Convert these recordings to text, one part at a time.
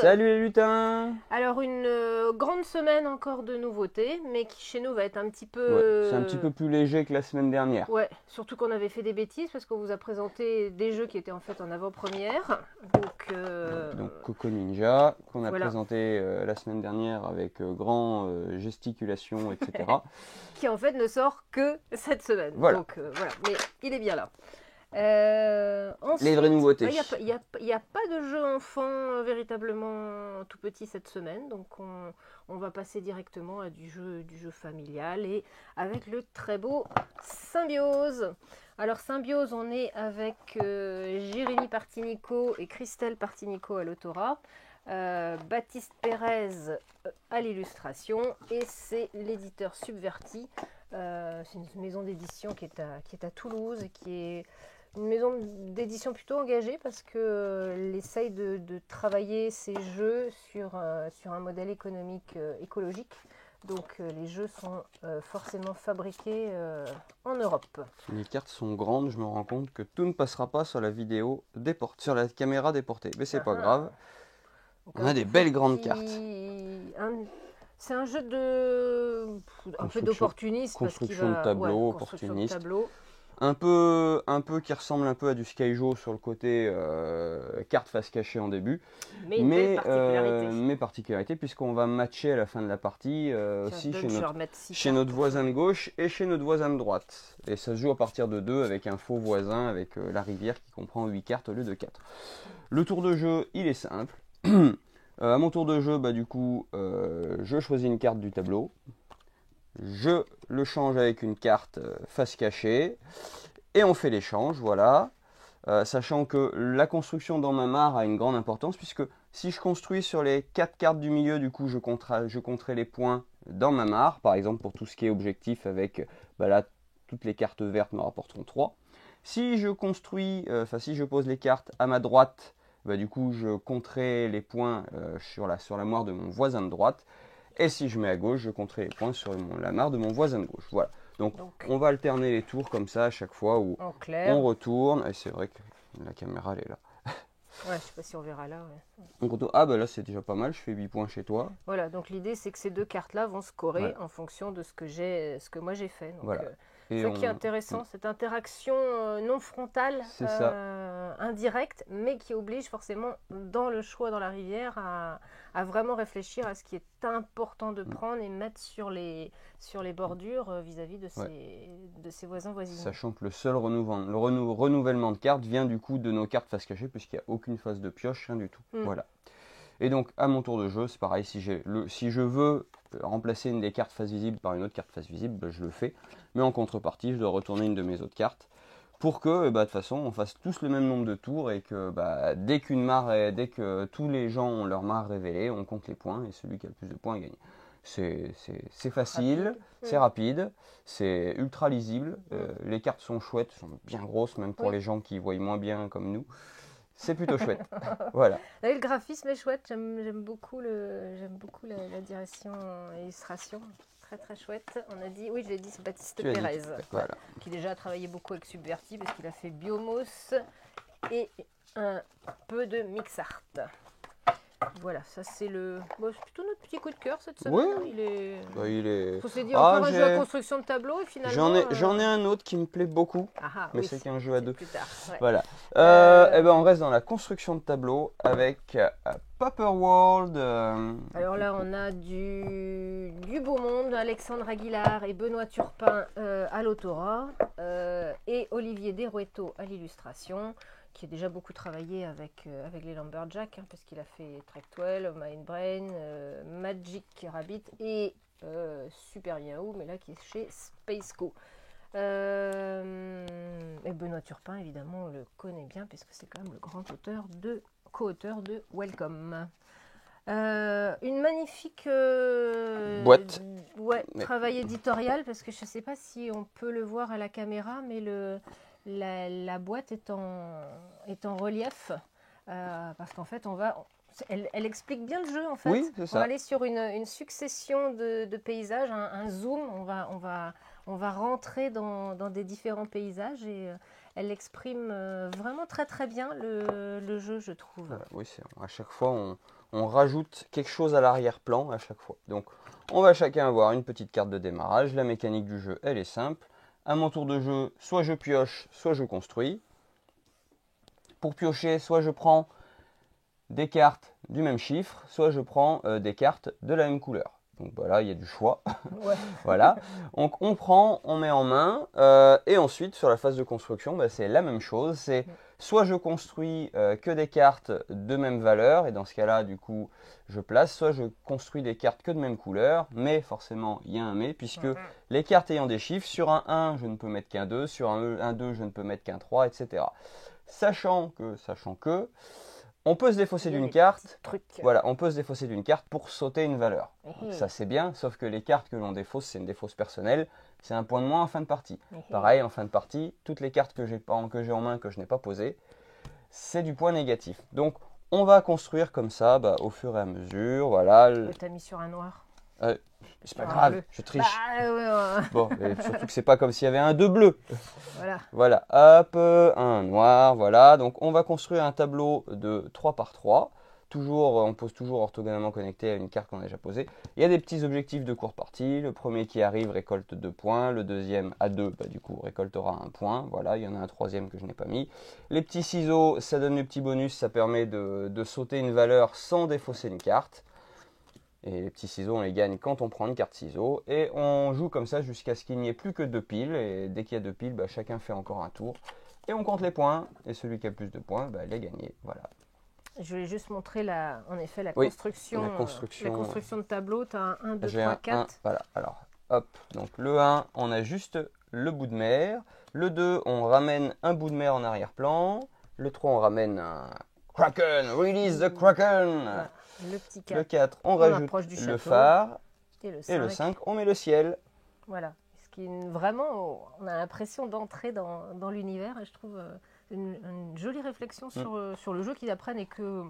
Salut les lutins! Alors une grande semaine encore de nouveautés, mais qui chez nous va être un petit Ouais, peu... c'est un petit peu plus léger que la semaine dernière. Ouais, surtout qu'on avait fait des bêtises parce qu'on vous a présenté des jeux qui étaient en fait en avant-première. Donc Donc Coco Ninja, qu'on a voilà, présenté la semaine dernière avec grand gesticulation, etc. qui en fait ne sort que cette semaine. Voilà, Donc voilà, mais il est bien là. les vraies Ensuite, nouveautés. il n'y a, y a pas de jeu enfant véritablement tout petit cette semaine, donc on va passer directement à du jeu familial et avec le très beau Symbiose. Alors Symbiose, on est avec Jérémy Partinico et Christelle Partinico à l'autorat, Baptiste Pérez à l'illustration et c'est l'éditeur Subverti. C'est une maison d'édition qui est à Toulouse et qui est une maison d'édition plutôt engagée parce qu'elle essaye de travailler ses jeux sur un modèle économique écologique. Donc les jeux sont forcément fabriqués en Europe. Les cartes sont grandes, je me rends compte que tout ne passera pas sur la vidéo sur la caméra déportée. Mais c'est pas grave, Donc, on a des belles grandes cartes. C'est un jeu un peu d'opportunisme parce qu'il Construction de va tableau, construction de opportuniste. tableau. Un peu qui ressemble un peu à du Skyjo sur le côté carte face cachée en début. Mais une belle particularité. Mais particularité puisqu'on va matcher à la fin de la partie aussi chez notre voisin de gauche et chez notre voisin de droite. Et ça se joue à partir de 2 avec un faux voisin avec la rivière qui comprend 8 cartes au lieu de 4. Le tour de jeu, il est simple. À mon tour de jeu, du coup, je choisis une carte du tableau. Je le change avec une carte face cachée. Et on fait l'échange, voilà. Sachant que la construction dans ma mare a une grande importance, puisque si je construis sur les 4 cartes du milieu, du coup je compterai les points dans ma mare. Par exemple, pour tout ce qui est objectif avec, là, toutes les cartes vertes me rapporteront 3. Si je si je pose les cartes à ma droite, du coup je compterai les points sur la mare de mon voisin de droite. Et si je mets à gauche, je compterai les points sur la mare de mon voisin de gauche. Voilà. Donc on va alterner les tours comme ça à chaque fois où on retourne. Et c'est vrai que la caméra elle est là. Ouais, je sais pas si on verra là. Ouais. On retourne. Ah là c'est déjà pas mal, je fais 8 points chez toi. Voilà, donc l'idée c'est que ces deux cartes-là vont scorer Voilà. en fonction de ce que moi j'ai fait. Donc, Voilà. c'est ça qui est intéressant, cette interaction non frontale, indirecte, mais qui oblige forcément dans le choix dans la rivière à vraiment réfléchir à ce qui est important de prendre et mettre sur les bordures vis-à-vis de ses voisins voisins. Sachant que le seul renouvellement de cartes vient du coup de nos cartes face cachée, puisqu'il n'y a aucune phase de pioche, rien du tout. Voilà. Et donc à mon tour de jeu, c'est pareil, si je veux remplacer une des cartes face visible par une autre carte face visible, je le fais. Mais en contrepartie, je dois retourner une de mes autres cartes pour que de toute façon on fasse tous le même nombre de tours et que dès que tous les gens ont leur mare révélée, on compte les points et celui qui a le plus de points gagne. C'est facile, c'est rapide, c'est ultra lisible, les cartes sont chouettes, sont bien grosses même pour les gens qui voient moins bien comme nous. C'est plutôt chouette. Voilà. Le graphisme est chouette, j'aime beaucoup la direction illustration. Très très chouette. On a dit, oui je l'ai dit, c'est Baptiste Pérez, voilà. Qui déjà a travaillé beaucoup avec Subverti parce qu'il a fait Biomos et un peu de Mixart. Voilà, ça c'est c'est plutôt notre petit coup de cœur cette semaine. Oui. Il est. Faut se dire encore un jeu à construction de tableau et finalement. J'en ai un autre qui me plaît beaucoup, mais c'est qu'un jeu à 2. Plus tard. Ouais. Voilà. On reste dans la construction de tableau avec Paper World. Alors là, on a du beau monde, Alexandre Aguilar et Benoît Turpin à l'autorat et Olivier Derueto à l'illustration, qui a déjà beaucoup travaillé avec les Lumberjacks, parce qu'il a fait Tractwell, Mindbrain, Magic Rabbit et Super Yahoo, mais là qui est chez Spaceco. Et Benoît Turpin, évidemment, on le connaît bien, puisque c'est quand même le grand co-auteur de Welcome. Une magnifique boîte. Travail éditorial, parce que je ne sais pas si on peut le voir à la caméra, mais la boîte est en relief, parce qu'en fait elle explique bien le jeu en fait. Oui, c'est ça. On va aller sur une succession de paysages, un zoom, on va rentrer dans des différents paysages et elle exprime vraiment très très bien le jeu, je trouve. Oui, à chaque fois on rajoute quelque chose à l'arrière-plan à chaque fois. Donc on va chacun avoir une petite carte de démarrage. La mécanique du jeu, elle est simple. À mon tour de jeu, soit je pioche, soit je construis. Pour piocher, soit je prends des cartes du même chiffre, soit je prends des cartes de la même couleur. Donc voilà, il y a du choix. Ouais. Voilà. Donc on prend, on met en main, et ensuite sur la phase de construction, c'est la même chose. C'est soit je construis que des cartes de même valeur, et dans ce cas-là, du coup, je place, soit je construis des cartes que de même couleur, mais forcément, il y a un mais, puisque les cartes ayant des chiffres, sur un 1, je ne peux mettre qu'un 2, sur un 2, je ne peux mettre qu'un 3, etc. Sachant que, on peut se défausser d'une carte. Voilà, on peut se défausser d'une carte pour sauter une valeur. Ça c'est bien, sauf que les cartes que l'on défausse, c'est une défausse personnelle. C'est un point de moins en fin de partie. Pareil, en fin de partie, toutes les cartes que j'ai en main que je n'ai pas posées, c'est du point négatif. Donc, on va construire comme ça, au fur et à mesure. Voilà. Tu as mis sur un noir. C'est pas grave, je triche. Bon, surtout que c'est pas comme s'il y avait un 2 bleu. Voilà, hop, un noir, voilà. Donc on va construire un tableau de 3 par 3. On pose toujours orthogonalement connecté à une carte qu'on a déjà posée. Il y a des petits objectifs de courte partie. Le premier qui arrive récolte 2 points. Le deuxième à 2, du coup, récoltera 1 point. Voilà, il y en a un troisième que je n'ai pas mis. Les petits ciseaux, ça donne des petits bonus. Ça permet de sauter une valeur sans défausser une carte. Et les petits ciseaux, on les gagne quand on prend une carte ciseaux. Et on joue comme ça jusqu'à ce qu'il n'y ait plus que 2 piles. Et dès qu'il y a 2 piles, chacun fait encore un tour. Et on compte les points. Et celui qui a le plus de points, il a gagné. Voilà. Je voulais juste montrer la construction. La construction de tableau. Tu as un 1, 2, 3, 4. Voilà. Alors, hop. Donc le 1, on a juste le bout de mer. Le 2, on ramène un bout de mer en arrière-plan. Le 3, on ramène un Kraken. Release the Kraken. Voilà. Le petit 4. Le 4, on rajoute le phare. Et le 5, on met le ciel. Voilà. Ce qui est vraiment, on a l'impression d'entrer dans l'univers. Et je trouve une jolie réflexion sur le jeu qu'ils apprennent et que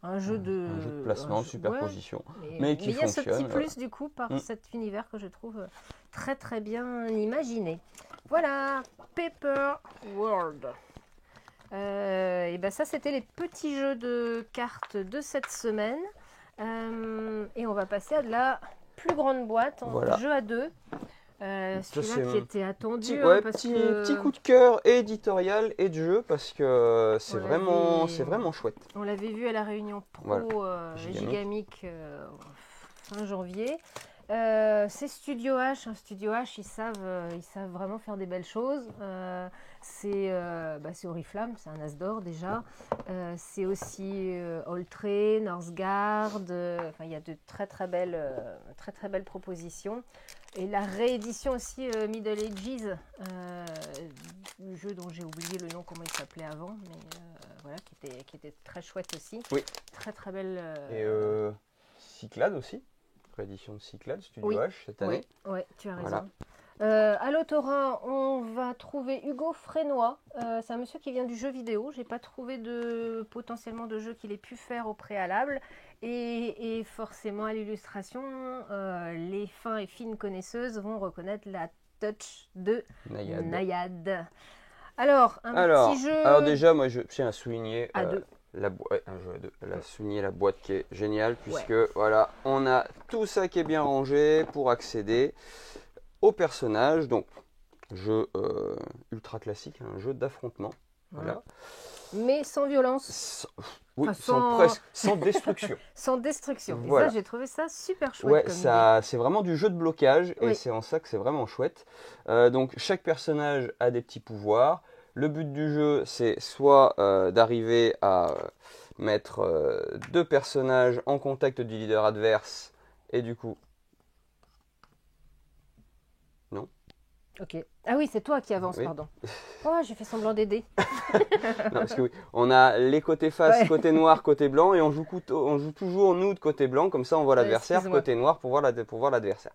un jeu de placement, de superposition. Mais il y a ce petit plus du coup par cet univers que je trouve très très bien imaginé. Voilà, Paper World. Et ça c'était les petits jeux de cartes de cette semaine et on va passer à de la plus grande boîte en jeu à 2. Celui-là qui était attendu petit coup de cœur éditorial et de jeu parce que c'est vraiment chouette. On l'avait vu à la réunion pro Gigamic fin janvier. C'est Studio H. Studio H, ils savent vraiment faire des belles choses. C'est Oriflamme, c'est un as d'or déjà. C'est aussi Oltré, Northgard. Il y a de très très belles propositions. Et la réédition aussi Middle Ages, du jeu dont j'ai oublié le nom, comment il s'appelait avant, mais qui était très chouette aussi. Oui. Très très belle. Et Cyclades aussi. Édition de Cyclades, Studio H cette année. Oui, tu as raison. Voilà. À l'autorat, on va trouver Hugo Frénois. C'est un monsieur qui vient du jeu vidéo. J'ai pas trouvé potentiellement de jeu qu'il ait pu faire au préalable. Et forcément, à l'illustration, les fins et fines connaisseuses vont reconnaître la touch de Nayad. Alors, petit jeu. Alors déjà, moi je tiens à souligner. À 2. Souligner la boîte qui est géniale puisque voilà, on a tout ça qui est bien rangé pour accéder au personnage. Donc jeu ultra classique, un jeu d'affrontement. Voilà. Mais sans violence. Sans destruction. Sans destruction. Voilà. Et ça, j'ai trouvé ça super chouette. C'est vraiment du jeu de blocage et c'est en ça que c'est vraiment chouette. Donc chaque personnage a des petits pouvoirs. Le but du jeu, c'est soit d'arriver à mettre 2 personnages en contact du leader adverse et du coup... Non ? Ok. Ah oui, c'est toi qui avances, pardon. Oh, j'ai fait semblant d'aider. Non, parce que on a les côtés face, côté noir, côté blanc, et on joue toujours nous de côté blanc, comme ça on voit l'adversaire, côté noir pour voir l'adversaire.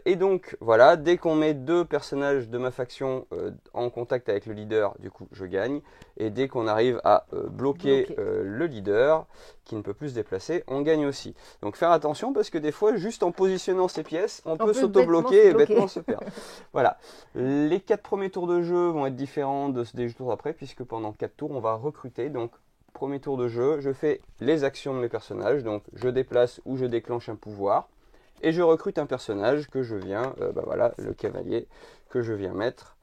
Et donc voilà, dès qu'on met 2 personnages de ma faction en contact avec le leader, du coup je gagne. Et dès qu'on arrive à bloquer le leader, qui ne peut plus se déplacer, on gagne aussi. Donc faire attention parce que des fois, juste en positionnant ces pièces, on peut s'auto-bloquer et bêtement se perdre. Voilà. Les 4 premiers tours de jeu vont être différents des tours après, puisque pendant 4 tours, on va recruter. Donc premier tour de jeu, je fais les actions de mes personnages. Donc je déplace ou je déclenche un pouvoir. Et je recrute un personnage que je viens, voilà, le cavalier, que je viens mettre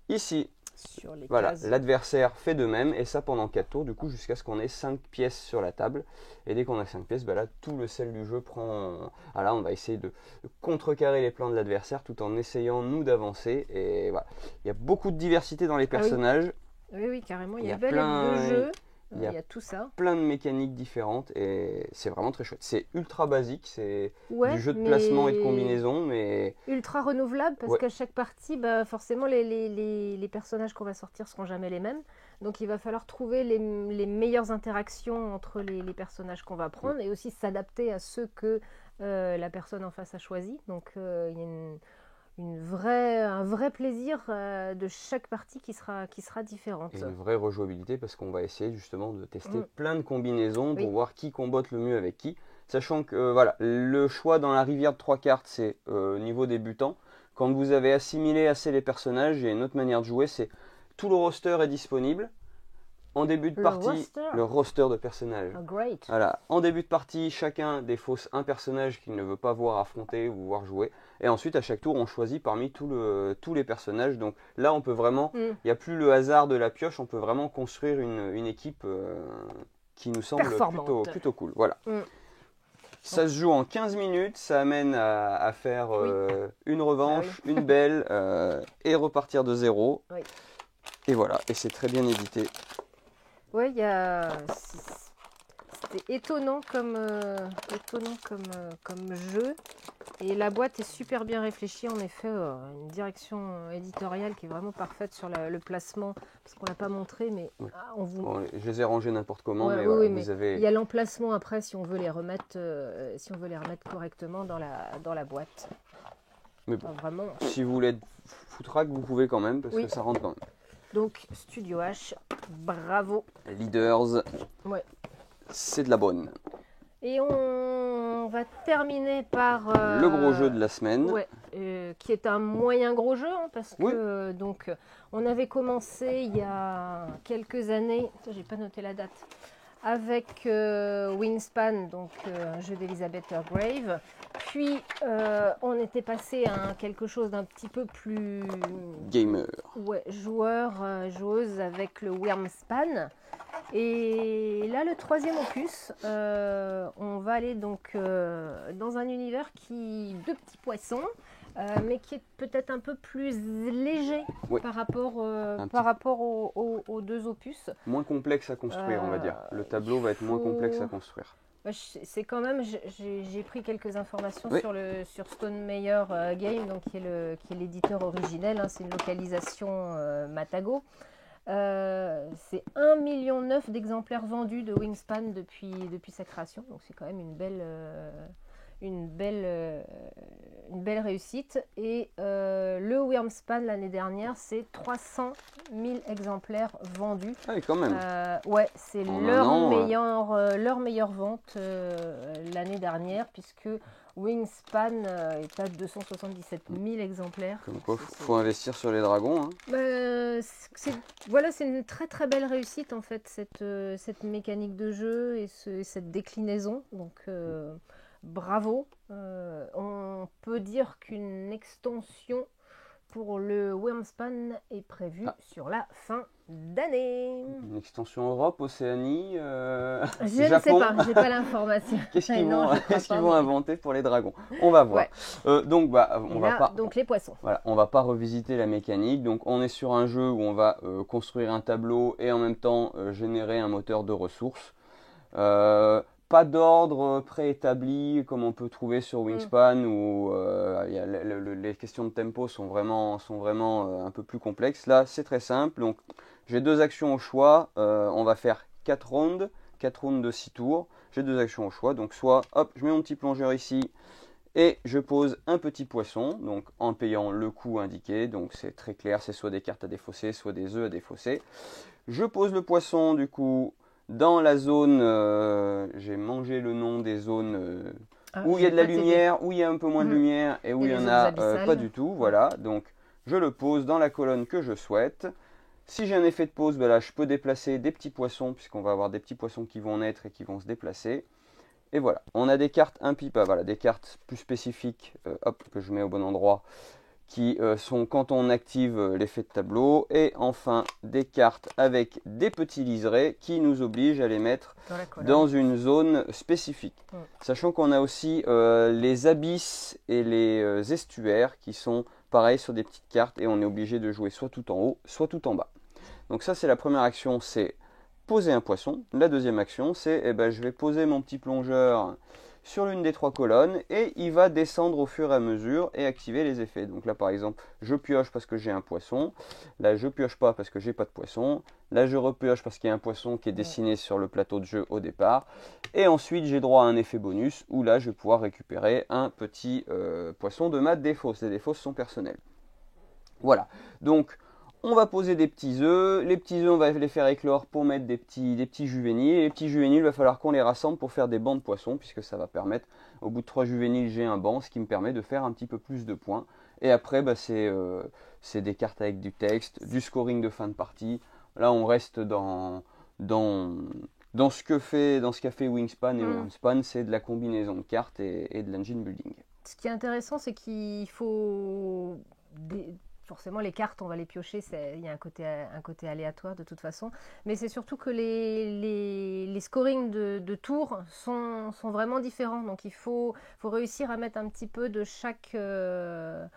ici. Sur les voilà, cases. l'adversaire fait de même, et ça pendant 4 tours, du coup, jusqu'à ce qu'on ait 5 pièces sur la table. Et dès qu'on a 5 pièces, là, tout le sel du jeu prend... Ah là, on va essayer de contrecarrer les plans de l'adversaire tout en essayant, nous, d'avancer. Et voilà, il y a beaucoup de diversité dans les personnages. Oui, carrément, il y a plein de jeux. Il y a tout ça. Plein de mécaniques différentes et c'est vraiment très chouette. C'est ultra basique, c'est du jeu de placement et de combinaison, mais... Ultra renouvelable parce qu'à chaque partie, forcément, les personnages qu'on va sortir seront jamais les mêmes. Donc il va falloir trouver les meilleures interactions entre les personnages qu'on va prendre et aussi s'adapter à ceux que la personne en face a choisi. Donc il y a un vrai plaisir de chaque partie qui sera différente. Et une vraie rejouabilité parce qu'on va essayer justement de tester plein de combinaisons pour voir qui combotte le mieux avec qui. Sachant que voilà, le choix dans la rivière de 3 cartes, c'est niveau débutant. Quand vous avez assimilé assez les personnages, il y a une autre manière de jouer, c'est tout le roster est disponible. En début de partie, le roster de personnages. Voilà. En début de partie, chacun défausse un personnage qu'il ne veut pas voir affronter ou voir jouer. Et ensuite, à chaque tour, on choisit parmi tous les personnages. Donc là, on peut vraiment, il n'y a plus le hasard de la pioche, on peut vraiment construire une équipe qui nous semble plutôt cool. Voilà. Ça se joue en 15 minutes, ça amène à faire une revanche, une belle, et repartir de zéro. Et voilà, et c'est très bien édité. Ouais, c'était étonnant comme jeu. Et la boîte est super bien réfléchie, en effet, une direction éditoriale qui est vraiment parfaite sur le placement, parce qu'on ne l'a pas montré, mais je les ai rangés n'importe comment, mais vous avez... Il y a l'emplacement après si on veut les remettre, correctement dans la boîte. Mais bon, vraiment... si vous voulez être foutraque, vous pouvez quand même, parce que ça rentre quand même. Donc, Studio H, bravo. Leaders, c'est de la bonne. Et on va terminer par... le gros jeu de la semaine. Qui est un moyen gros jeu, parce que donc, on avait commencé il y a quelques années, j'ai pas noté la date, avec Wingspan, donc un jeu d'Elizabeth Hargrave. Puis on était passé à quelque chose d'un petit peu plus... gamer. Joueuse avec le Wyrmspan. Et là, le troisième opus, on va aller donc dans un univers de petits poissons, mais qui est peut-être un peu plus léger par rapport aux deux opus. Moins complexe à construire, on va dire. Le tableau va être moins complexe à construire. C'est quand même, j'ai pris quelques informations sur Stone Meyer Game, donc qui est l'éditeur originel. C'est une localisation Matago. C'est 1,9 million d'exemplaires vendus de Wingspan depuis sa création, donc c'est quand même une belle réussite. Et le Wyrmspan l'année dernière, c'est 300 000 exemplaires vendus. Ah oui, quand même. C'est leur meilleure vente l'année dernière, puisque Wingspan est à 277 000 exemplaires. Comme quoi, faut investir sur les dragons. C'est une très très belle réussite en fait, cette mécanique de jeu et cette déclinaison. Donc bravo. On peut dire qu'une extension pour le Wyrmspan est prévue sur la fin d'année. Une extension Europe, Océanie, je ne sais pas, j'ai pas l'information. Qu'est-ce qu'ils vont inventer pour les dragons? On va voir. Donc les poissons. Voilà, on va pas revisiter la mécanique. Donc on est sur un jeu où on va construire un tableau et en même temps générer un moteur de ressources. Pas d'ordre préétabli comme on peut trouver sur Wingspan où les questions de tempo sont vraiment un peu plus complexes. Là, c'est très simple. Donc, j'ai 2 actions au choix. On va faire 4 rounds de 6 tours. J'ai 2 actions au choix. Donc, soit, hop, je mets mon petit plongeur ici et je pose un petit poisson. Donc, en payant le coût indiqué. Donc, c'est très clair. C'est soit des cartes à défausser, soit des œufs à défausser. Je pose le poisson, du coup... Dans la zone, j'ai mangé le nom des zones où il y a de la lumière, où il y a un peu moins de lumière et où il n'y en a pas du tout. Voilà, donc je le pose dans la colonne que je souhaite. Si j'ai un effet de pause, ben là, je peux déplacer des petits poissons, puisqu'on va avoir des petits poissons qui vont naître et qui vont se déplacer. Et voilà, on a des cartes voilà, des cartes plus spécifiques, hop, que je mets au bon endroit, qui sont quand on active l'effet de tableau. Et enfin, des cartes avec des petits liserés qui nous obligent à les mettre dans une zone spécifique. Sachant qu'on a aussi les abysses et les estuaires qui sont pareils sur des petites cartes et on est obligé de jouer soit tout en haut, soit tout en bas. Donc ça, c'est la première action, c'est poser un poisson. La deuxième action, c'est je vais poser mon petit plongeur sur l'une des 3 colonnes et il va descendre au fur et à mesure et activer les effets. Donc là, par exemple, je pioche parce que j'ai un poisson. Là, je pioche pas parce que j'ai pas de poisson. Là, je repioche parce qu'il y a un poisson qui est dessiné sur le plateau de jeu au départ. Et ensuite, j'ai droit à un effet bonus où là, je vais pouvoir récupérer un petit poisson de ma défausse. Les défausses sont personnelles. Voilà. Donc, on va poser des petits œufs. Les petits œufs, on va les faire éclore pour mettre des petits juvéniles. Et les petits juvéniles, il va falloir qu'on les rassemble pour faire des bancs de poissons, puisque ça va permettre, au bout de 3 juvéniles, j'ai un banc, ce qui me permet de faire un petit peu plus de points. Et après, c'est des cartes avec du texte, du scoring de fin de partie. Là, on reste dans ce qu'a fait Wingspan et Wingspan, c'est de la combinaison de cartes et de l'engine building. Ce qui est intéressant, c'est qu'il faut... Forcément, les cartes, on va les piocher, il y a un côté aléatoire de toute façon. Mais c'est surtout que les scorings de tours sont vraiment différents. Donc, il faut réussir à mettre un petit peu de chaque... faire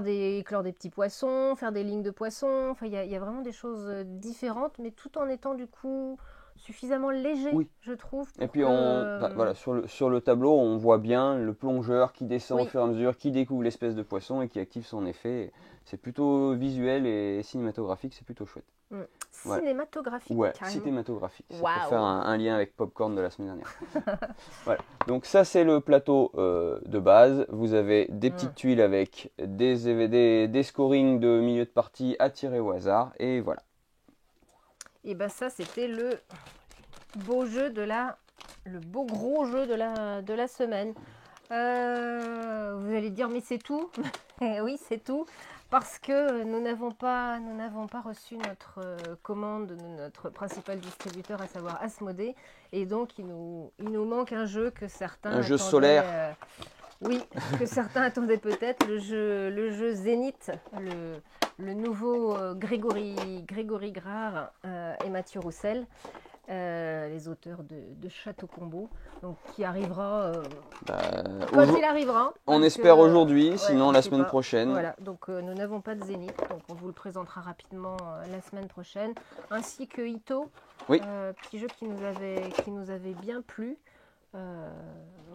éclore des petits poissons, faire des lignes de poissons. Enfin, il y a vraiment des choses différentes, mais tout en étant du coup suffisamment léger, je trouve. Et puis voilà, sur le tableau, on voit bien le plongeur qui descend au fur et à mesure, qui découvre l'espèce de poisson et qui active son effet. C'est plutôt visuel et cinématographique, c'est plutôt chouette. Cinématographique, ouais, carrément. cinématographique. C'est pour faire un lien avec Popcorn de la semaine dernière. Voilà. Donc ça, c'est le plateau de base. Vous avez des petites tuiles avec des scorings de milieu de partie à tirer au hasard. Et voilà. Et ben ça, c'était le beau gros jeu de la semaine. Vous allez dire, mais c'est tout? Oui, c'est tout. Parce que nous n'avons pas reçu notre commande de notre principal distributeur, à savoir Asmodée. Et donc, il nous manque un jeu que certains attendaient. Un jeu solaire. Oui, que certains attendaient peut-être. Le jeu Zénith, le nouveau Grégory Grard et Mathieu Roussel. Les auteurs de Château Combo, donc qui arrivera quand il arrivera. On espère aujourd'hui, sinon la semaine prochaine. Voilà, donc nous n'avons pas de Zénith, donc on vous le présentera rapidement la semaine prochaine, ainsi que Ito, petit jeu qui nous avait bien plu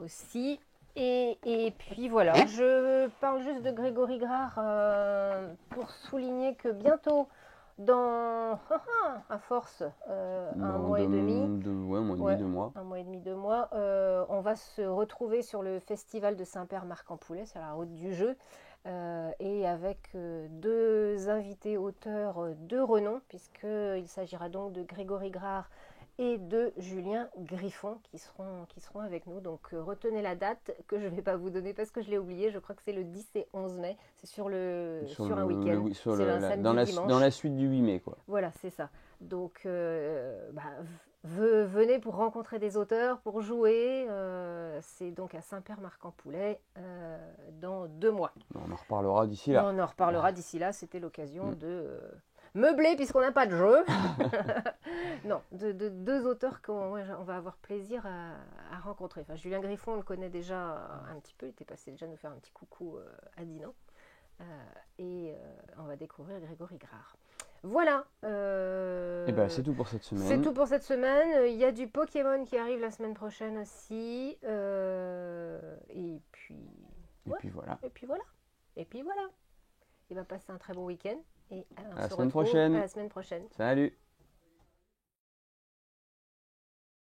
aussi. Et puis voilà, je parle juste de Grégory Grard pour souligner que bientôt, dans à force un mois et demi, 2 mois, on va se retrouver sur le festival de Saint-Père-Marc-en-Poulet, sur la route du jeu, et avec 2 invités auteurs de renom, puisqu'il s'agira donc de Grégory Grard et de Julien Griffon qui seront avec nous. Donc retenez la date que je ne vais pas vous donner parce que je l'ai oublié. Je crois que c'est le 10 et 11 mai. C'est sur un week-end. Dans la suite du 8 mai, quoi. Voilà, c'est ça. Donc venez pour rencontrer des auteurs, pour jouer. C'est donc à Saint-Père-Marc-en-Poulet dans 2 mois. On en reparlera d'ici là. On en reparlera d'ici là. C'était l'occasion de... meubler puisqu'on n'a pas de jeu. Non, de 2 auteurs qu'on va avoir plaisir à rencontrer. Enfin, Julien Griffon, on le connaît déjà un petit peu. Il était passé déjà nous faire un petit coucou à Dinan. Et on va découvrir Grégory Grard. Voilà. C'est tout pour cette semaine. C'est tout pour cette semaine. Il y a du Pokémon qui arrive la semaine prochaine aussi. Et puis voilà. Il va passer un très bon week-end. Et à la semaine prochaine. À la semaine prochaine. Salut.